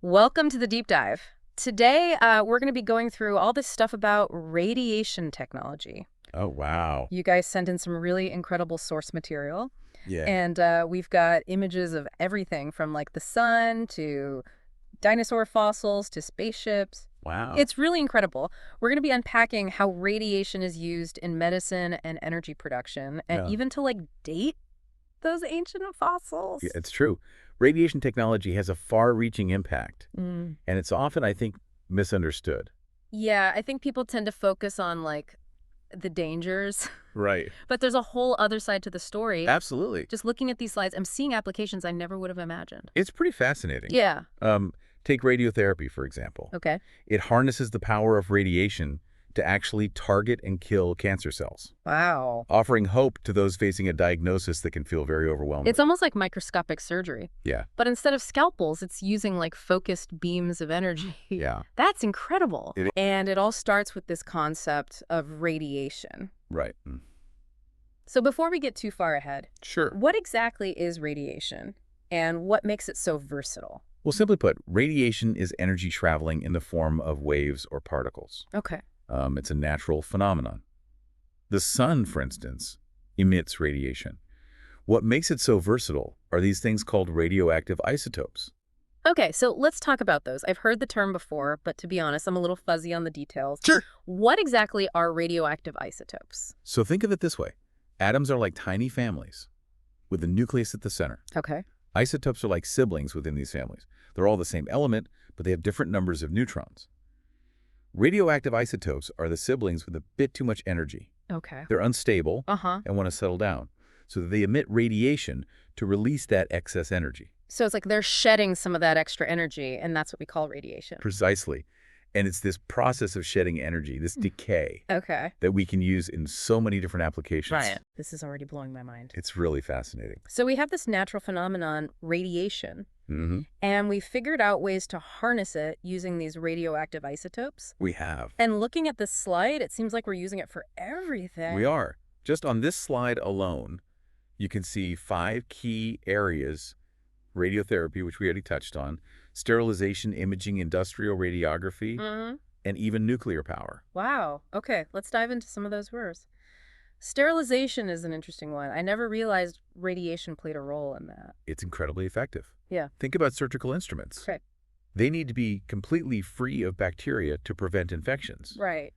Welcome to the deep dive. Today, we're going to be going through all this stuff about radiation technology. Oh, wow. You guys sent in some really incredible source material, Yeah. and we've got images of everything from like the sun to dinosaur fossils to spaceships. Wow. It's really incredible. We're going to be unpacking how radiation is used in medicine and energy production, and Yeah. even to like date those ancient fossils. Yeah, it's true. Radiation technology has a far-reaching impact, Mm. and it's often, I think, misunderstood. Yeah, I think people tend to focus on like the dangers. Right. But there's a whole other side to the story. Absolutely. Just looking at these slides, I'm seeing applications I never would have imagined. It's pretty fascinating. Yeah. Take radiotherapy, for example. Okay. It harnesses the power of radiation to actually target and kill cancer cells, Wow. offering hope to those facing a diagnosis that can feel very overwhelming. It's almost like microscopic surgery. Yeah. But instead of scalpels, it's using like focused beams of energy. Yeah. That's incredible. It is. And it all starts with this concept of radiation. Right. So before we get too far ahead, Sure. what exactly is radiation and what makes it so versatile? Well, simply put, radiation is energy traveling in the form of waves or particles. Okay. It's a natural phenomenon. The sun, for instance, emits radiation. What makes it so versatile are these things called radioactive isotopes. Okay, so let's talk about those. I've heard the term before, but to be honest, I'm a little fuzzy on the details. Sure. What exactly are radioactive isotopes? So think of it this way. Atoms are like tiny families with a nucleus at the center. Okay. Isotopes are like siblings within these families. They're all the same element, but they have different numbers of neutrons. Radioactive isotopes are the siblings with a bit too much energy. Okay. They're unstable Uh-huh. and want to settle down, so they emit radiation to release that excess energy. So it's like they're shedding some of that extra energy, and that's what we call radiation. Precisely. And it's this process of shedding energy, this decay, Okay. that we can use in so many different applications. This is already blowing my mind. It's really fascinating. So we have this natural phenomenon, radiation, Mm-hmm. and we figured out ways to harness it using these radioactive isotopes. We have. And looking at this slide, it seems like we're using it for everything. We are. Just on this slide alone, you can see 5 key areas: radiotherapy, which we already touched on, sterilization, imaging, industrial radiography, Mm-hmm. and even nuclear power. Wow. Okay, let's dive into some of those words. Sterilization is an interesting one. I never realized radiation played a role in that. It's incredibly effective. Yeah. Think about surgical instruments. Okay. They need to be completely free of bacteria to prevent infections. Right.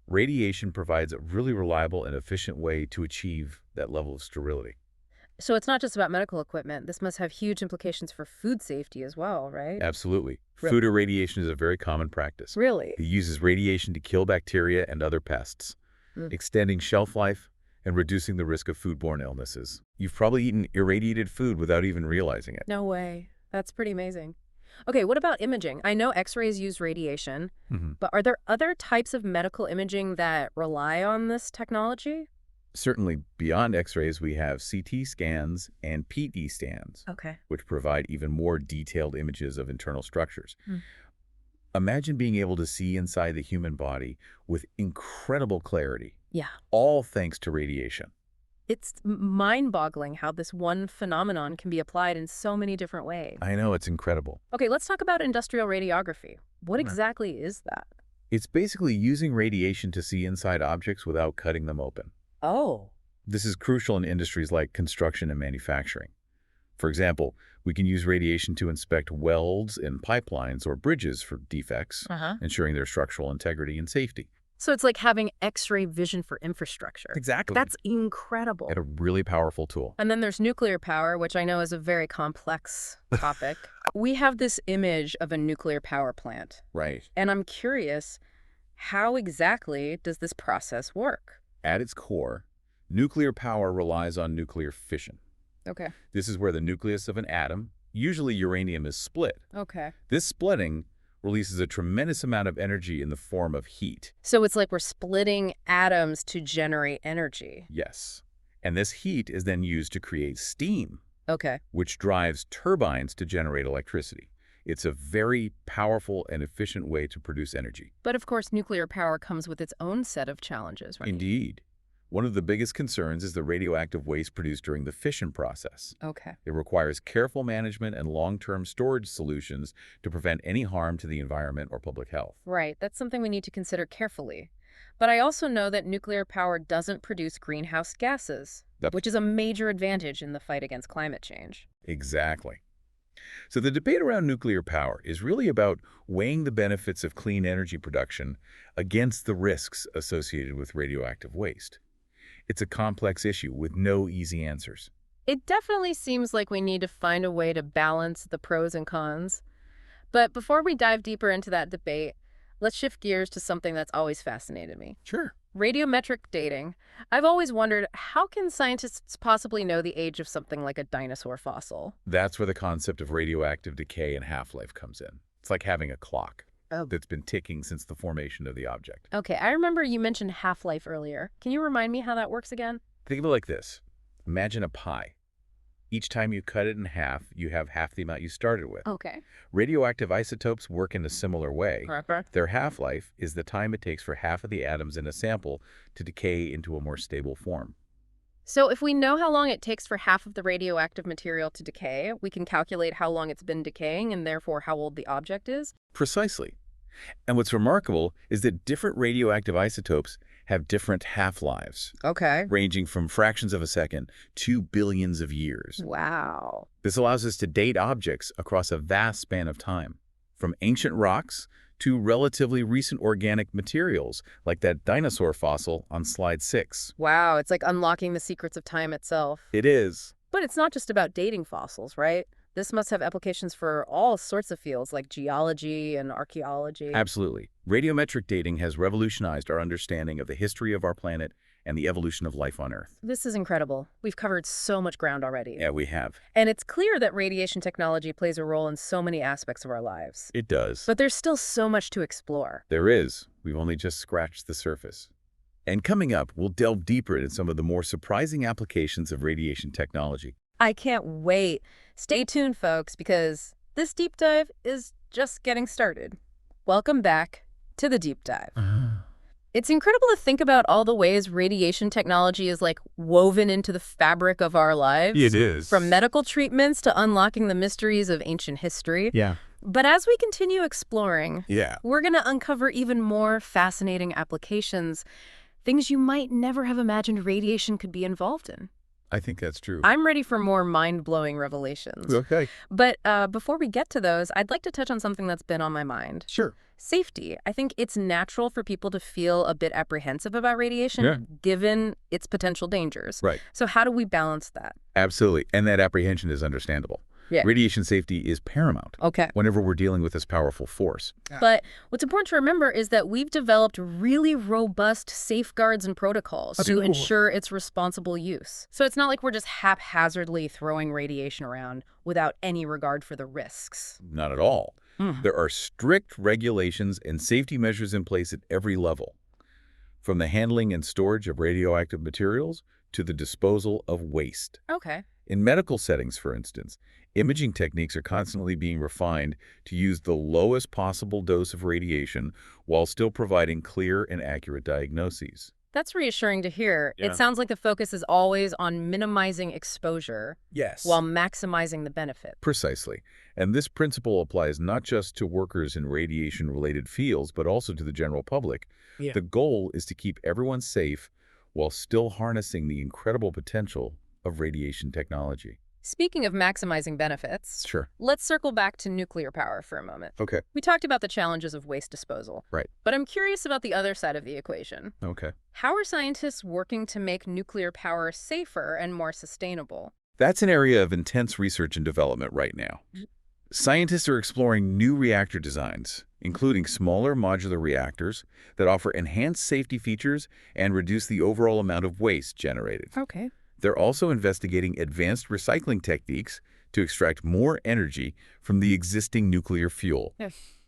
Radiation provides a really reliable and efficient way to achieve that level of sterility. So it's not just about medical equipment. This must have huge implications for food safety as well, right? Absolutely. Re- Food irradiation is a very common practice. Really? It uses radiation to kill bacteria and other pests, Mm. extending shelf life and reducing the risk of foodborne illnesses. You've probably eaten irradiated food without even realizing it. No way. That's pretty amazing. Okay, what about imaging? I know X-rays use radiation, Mhm. but are there other types of medical imaging that rely on this technology? Certainly, beyond X-rays, we have CT scans and PET scans, Okay. which provide even more detailed images of internal structures. Hmm. Imagine being able to see inside the human body with incredible clarity, Yeah. all thanks to radiation. It's mind-boggling how this one phenomenon can be applied in so many different ways. I know, it's incredible. Okay, let's talk about industrial radiography. What Yeah. exactly is that? It's basically using radiation to see inside objects without cutting them open. Oh. This is crucial in industries like construction and manufacturing. For example, we can use radiation to inspect welds in pipelines or bridges for defects, Uh-huh. ensuring their structural integrity and safety. So it's like having X-ray vision for infrastructure. Exactly. That's incredible. And a really powerful tool. And then there's nuclear power, which I know is a very complex topic. We have this image of a nuclear power plant, Right. and I'm curious, how exactly does this process work? At its core, nuclear power relies on nuclear fission. Okay. This is where the nucleus of an atom, usually uranium, is split. Okay. This splitting releases a tremendous amount of energy in the form of heat. So it's like we're splitting atoms to generate energy. Yes. And this heat is then used to create steam, Okay. which drives turbines to generate electricity. It's a very powerful and efficient way to produce energy. But of course, nuclear power comes with its own set of challenges, right? Indeed. One of the biggest concerns is the radioactive waste produced during the fission process. Okay. It requires careful management and long-term storage solutions to prevent any harm to the environment or public health. Right, that's something we need to consider carefully. But I also know that nuclear power doesn't produce greenhouse gases, Yep. which is a major advantage in the fight against climate change. Exactly. So the debate around nuclear power is really about weighing the benefits of clean energy production against the risks associated with radioactive waste. It's a complex issue with no easy answers. It definitely seems like we need to find a way to balance the pros and cons. But before we dive deeper into that debate, let's shift gears to something that's always fascinated me. Sure. Radiometric dating. I've always wondered, how can scientists possibly know the age of something like a dinosaur fossil? That's where the concept of radioactive decay and half-life comes in. It's like having a clock Oh. that's been ticking since the formation of the object. Okay, I remember you mentioned half-life earlier. Can you remind me how that works again? Think of it like this. Imagine a pie. Each time you cut it in half, you have half the amount you started with. Okay. Radioactive isotopes work in a similar way. Correct. Their half-life is the time it takes for half of the atoms in a sample to decay into a more stable form. So if we know how long it takes for half of the radioactive material to decay, we can calculate how long it's been decaying and therefore how old the object is? Precisely. And what's remarkable is that different radioactive isotopes have different half-lives, Okay. ranging from fractions of a second to billions of years. Wow. This allows us to date objects across a vast span of time, from ancient rocks to relatively recent organic materials, like that dinosaur fossil on slide 6. Wow, it's like unlocking the secrets of time itself. It is. But it's not just about dating fossils, right? This must have applications for all sorts of fields like geology and archaeology. Absolutely. Radiometric dating has revolutionized our understanding of the history of our planet and the evolution of life on Earth. This is incredible. We've covered so much ground already. Yeah, we have. And it's clear that radiation technology plays a role in so many aspects of our lives. It does. But there's still so much to explore. There is. We've only just scratched the surface. And coming up, we'll delve deeper into some of the more surprising applications of radiation technology. I can't wait. Stay tuned, folks, because this deep dive is just getting started. Welcome back to the deep dive. It's incredible to think about all the ways radiation technology is like woven into the fabric of our lives. It is. From medical treatments to unlocking the mysteries of ancient history. Yeah. But as we continue exploring, Yeah. we're going to uncover even more fascinating applications, things you might never have imagined radiation could be involved in. I think that's true. I'm ready for more mind-blowing revelations. Okay. But before we get to those, I'd like to touch on something that's been on my mind. Sure. Safety. I think it's natural for people to feel a bit apprehensive about radiation, Yeah. given its potential dangers. Right. So how do we balance that? Absolutely. And that apprehension is understandable. Yeah. Radiation safety is paramount Okay. whenever we're dealing with this powerful force. But what's important to remember is that we've developed really robust safeguards and protocols to ensure its responsible use. So it's not like we're just haphazardly throwing radiation around without any regard for the risks. Not at all. There are strict regulations and safety measures in place at every level, from the handling and storage of radioactive materials to the disposal of waste. Okay. In medical settings, for instance, imaging techniques are constantly being refined to use the lowest possible dose of radiation while still providing clear and accurate diagnoses. That's reassuring to hear. Yeah. It sounds like the focus is always on minimizing exposure Yes. while maximizing the benefit. Precisely. And this principle applies not just to workers in radiation-related fields, but also to the general public. Yeah. The goal is to keep everyone safe while still harnessing the incredible potential of radiation technology. Speaking of maximizing benefits, Sure. let's circle back to nuclear power for a moment. Okay. We talked about the challenges of waste disposal. Right. But I'm curious about the other side of the equation. Okay. How are scientists working to make nuclear power safer and more sustainable? That's an area of intense research and development right now. Scientists are exploring new reactor designs, including smaller modular reactors that offer enhanced safety features and reduce the overall amount of waste generated. Okay. They're also investigating advanced recycling techniques to extract more energy from the existing nuclear fuel,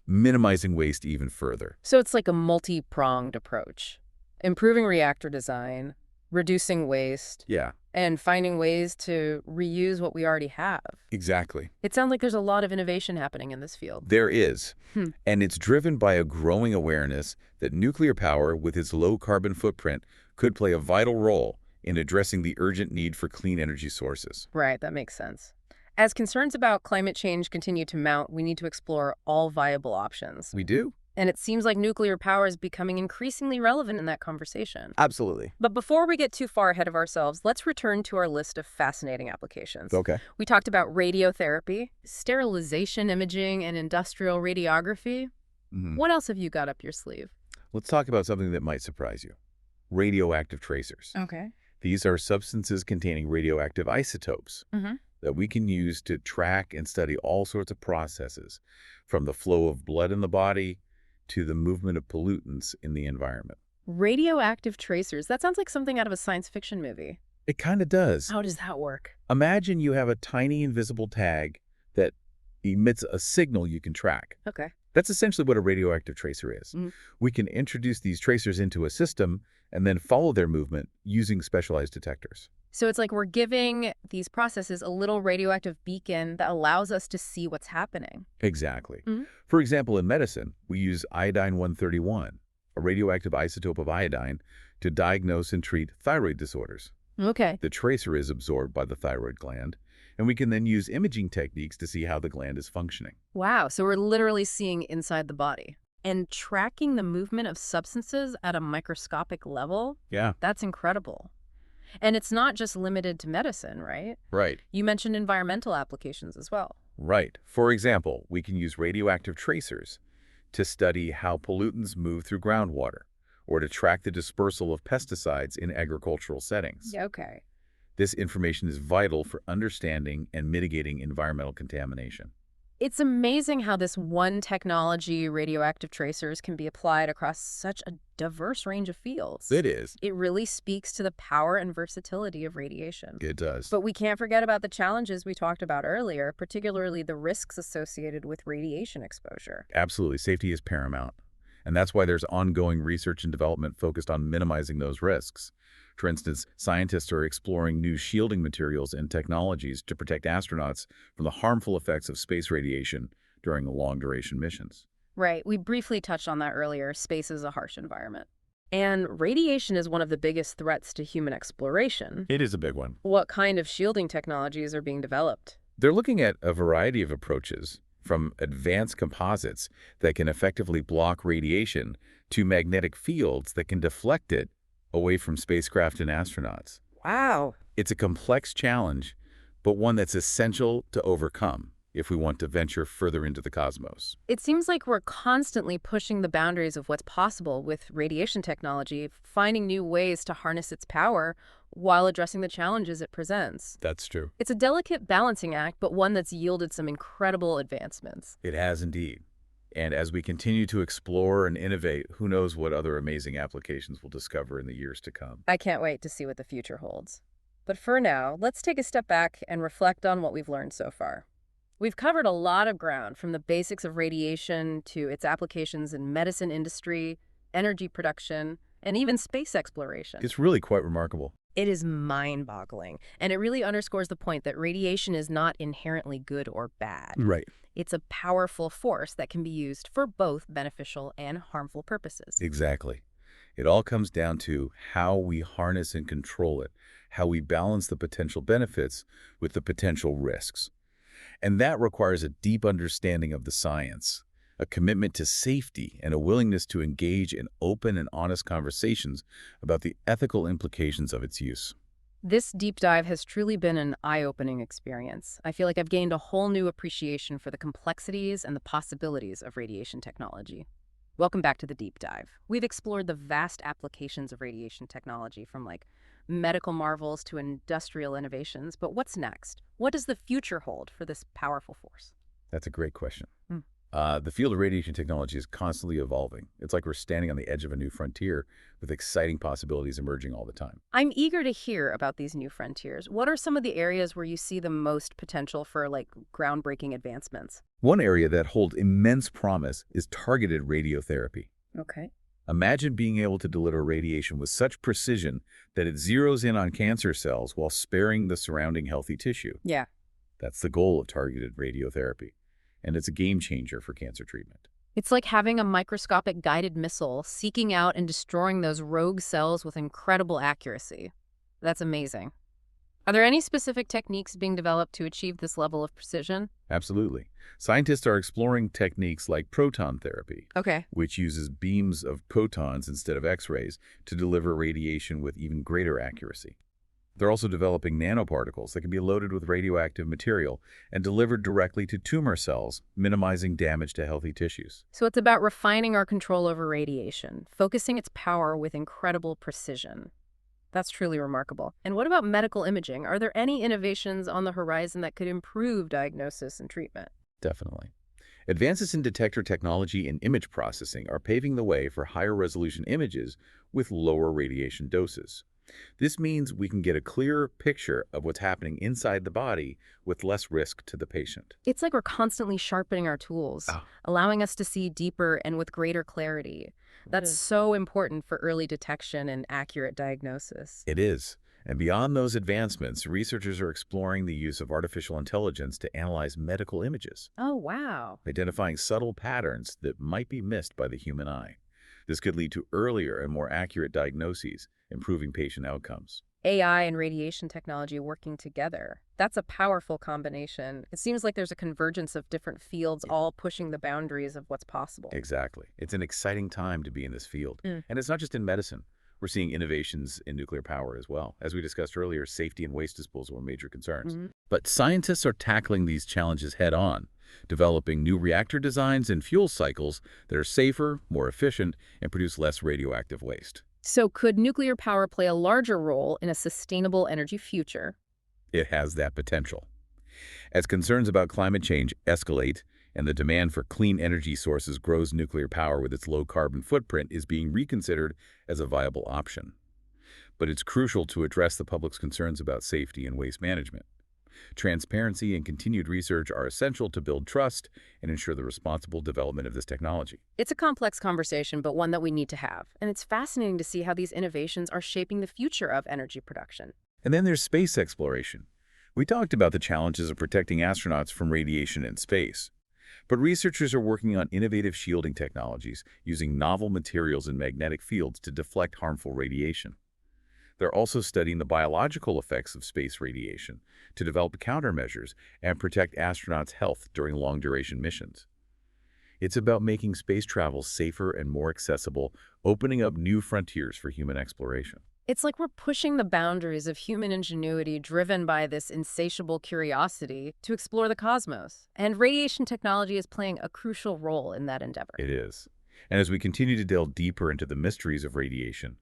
minimizing waste even further. So it's like a multi-pronged approach. Improving reactor design, reducing waste, Yeah. and finding ways to reuse what we already have. Exactly. It sounds like there's a lot of innovation happening in this field. There is. Hmm. And it's driven by a growing awareness that nuclear power, with its low carbon footprint, could play a vital role in addressing the urgent need for clean energy sources. Right, that makes sense. As concerns about climate change continue to mount, we need to explore all viable options. We do? And it seems like nuclear power is becoming increasingly relevant in that conversation. Absolutely. But before we get too far ahead of ourselves, let's return to our list of fascinating applications. Okay. We talked about radiotherapy, sterilization imaging, and industrial radiography. What else have you got up your sleeve? Let's talk about something that might surprise you. Radioactive tracers. Okay. These are substances containing radioactive isotopes that we can use to track and study all sorts of processes, from the flow of blood in the body to the movement of pollutants in the environment. Radioactive tracers. That sounds like something out of a science fiction movie. It kind of does. How does that work? Imagine you have a tiny invisible tag that emits a signal you can track. Okay. That's essentially what a radioactive tracer is. Mhm. We can introduce these tracers into a system and then follow their movement using specialized detectors. So it's like we're giving these processes a little radioactive beacon that allows us to see what's happening. Exactly. Mhm. For example, in medicine, we use iodine-131, a radioactive isotope of iodine, to diagnose and treat thyroid disorders. Okay. The tracer is absorbed by the thyroid gland, and we can then use imaging techniques to see how the gland is functioning. Wow. So we're literally seeing inside the body. And tracking the movement of substances at a microscopic level, Yeah. that's incredible. And it's not just limited to medicine, right? Right. You mentioned environmental applications as well. Right. For example, we can use radioactive tracers to study how pollutants move through groundwater, or to track the dispersal of pesticides in agricultural settings. Yeah, okay. This information is vital for understanding and mitigating environmental contamination. It's amazing how this one technology, radioactive tracers, can be applied across such a diverse range of fields. It is. It really speaks to the power and versatility of radiation. It does. But we can't forget about the challenges we talked about earlier, particularly the risks associated with radiation exposure. Absolutely. Safety is paramount. And that's why there's ongoing research and development focused on minimizing those risks. For instance, scientists are exploring new shielding materials and technologies to protect astronauts from the harmful effects of space radiation during long-duration missions. Right. We briefly touched on that earlier. Space is a harsh environment. And radiation is one of the biggest threats to human exploration. It is a big one. What kind of shielding technologies are being developed? They're looking at a variety of approaches, from advanced composites that can effectively block radiation to magnetic fields that can deflect it away from spacecraft and astronauts. Wow. It's a complex challenge, but one that's essential to overcome if we want to venture further into the cosmos. It seems like we're constantly pushing the boundaries of what's possible with radiation technology, finding new ways to harness its power while addressing the challenges it presents. That's true. It's a delicate balancing act, but one that's yielded some incredible advancements. It has indeed. And as we continue to explore and innovate, who knows what other amazing applications we'll discover in the years to come. I can't wait to see what the future holds. But for now, let's take a step back and reflect on what we've learned so far. We've covered a lot of ground, from the basics of radiation to its applications in medicine industry, energy production, and even space exploration. It's really quite remarkable. It is mind-boggling, and it really underscores the point that radiation is not inherently good or bad. Right. It's a powerful force that can be used for both beneficial and harmful purposes. Exactly. It all comes down to how we harness and control it, how we balance the potential benefits with the potential risks. And that requires a deep understanding of the science, a commitment to safety, and a willingness to engage in open and honest conversations about the ethical implications of its use. This deep dive has truly been an eye-opening experience. I feel like I've gained a whole new appreciation for the complexities and the possibilities of radiation technology. Welcome back to the deep dive. We've explored the vast applications of radiation technology, from medical marvels to industrial innovations. But what's next? What does the future hold for this powerful force? That's a great question. Hmm. The field of radiation technology is constantly evolving. It's like we're standing on the edge of a new frontier with exciting possibilities emerging all the time. I'm eager to hear about these new frontiers. What are some of the areas where you see the most potential for groundbreaking advancements? One area that holds immense promise is targeted radiotherapy. Okay. Imagine being able to deliver radiation with such precision that it zeroes in on cancer cells while sparing the surrounding healthy tissue. Yeah. That's the goal of targeted radiotherapy, and it's a game changer for cancer treatment. It's like having a microscopic guided missile seeking out and destroying those rogue cells with incredible accuracy. That's amazing. Are there any specific techniques being developed to achieve this level of precision? Absolutely. Scientists are exploring techniques like proton therapy, Okay. which uses beams of protons instead of X-rays to deliver radiation with even greater accuracy. They're also developing nanoparticles that can be loaded with radioactive material and delivered directly to tumor cells, minimizing damage to healthy tissues. So it's about refining our control over radiation, focusing its power with incredible precision. That's truly remarkable. And what about medical imaging? Are there any innovations on the horizon that could improve diagnosis and treatment? Definitely. Advances in detector technology and image processing are paving the way for higher resolution images with lower radiation doses. This means we can get a clearer picture of what's happening inside the body with less risk to the patient. It's like we're constantly sharpening our tools, Ah, allowing us to see deeper and with greater clarity. That's so important for early detection and accurate diagnosis. it is. And beyond those advancements, researchers are exploring the use of artificial intelligence to analyze medical images, Oh, wow. identifying subtle patterns that might be missed by the human eye. This could lead to earlier and more accurate diagnoses, improving patient outcomes. AI and radiation technology working together. That's a powerful combination. It seems like there's a convergence of different fields all pushing the boundaries of what's possible. Exactly. It's an exciting time to be in this field. Mm. And it's not just in medicine. We're seeing innovations in nuclear power as well. As we discussed earlier, safety and waste disposal are major concerns. Mhm. But scientists are tackling these challenges head on, developing new reactor designs and fuel cycles that are safer, more efficient, and produce less radioactive waste. So could nuclear power play a larger role in a sustainable energy future? It has that potential. As concerns about climate change escalate and the demand for clean energy sources grows, nuclear power with its low carbon footprint is being reconsidered as a viable option. But it's crucial to address the public's concerns about safety and waste management. Transparency and continued research are essential to build trust and ensure the responsible development of this technology. It's a complex conversation, but one that we need to have. And it's fascinating to see how these innovations are shaping the future of energy production. And then there's space exploration. We talked about the challenges of protecting astronauts from radiation in space. But researchers are working on innovative shielding technologies using novel materials and magnetic fields to deflect harmful radiation. They're also studying the biological effects of space radiation to develop countermeasures and protect astronauts' health during long-duration missions. It's about making space travel safer and more accessible, opening up new frontiers for human exploration. It's like we're pushing the boundaries of human ingenuity driven by this insatiable curiosity to explore the cosmos. And radiation technology is playing a crucial role in that endeavor. It is. And as we continue to delve deeper into the mysteries of radiation,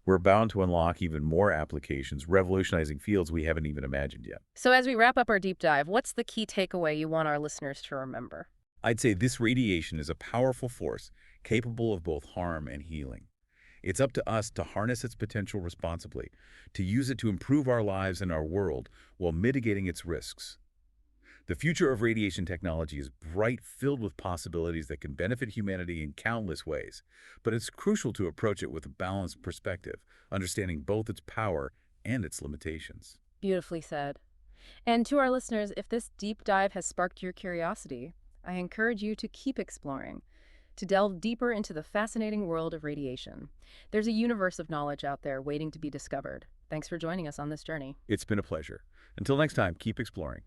we're bound to unlock even more applications, revolutionizing fields we haven't even imagined yet. So as we wrap up our deep dive, what's the key takeaway you want our listeners to remember? I'd say this radiation is a powerful force capable of both harm and healing. It's up to us to harness its potential responsibly, to use it to improve our lives and our world while mitigating its risks. The future of radiation technology is bright, filled with possibilities that can benefit humanity in countless ways, but it's crucial to approach it with a balanced perspective, understanding both its power and its limitations. Beautifully said. And to our listeners, if this deep dive has sparked your curiosity, I encourage you to keep exploring, to delve deeper into the fascinating world of radiation. There's a universe of knowledge out there waiting to be discovered. Thanks for joining us on this journey. It's been a pleasure. Until next time, keep exploring.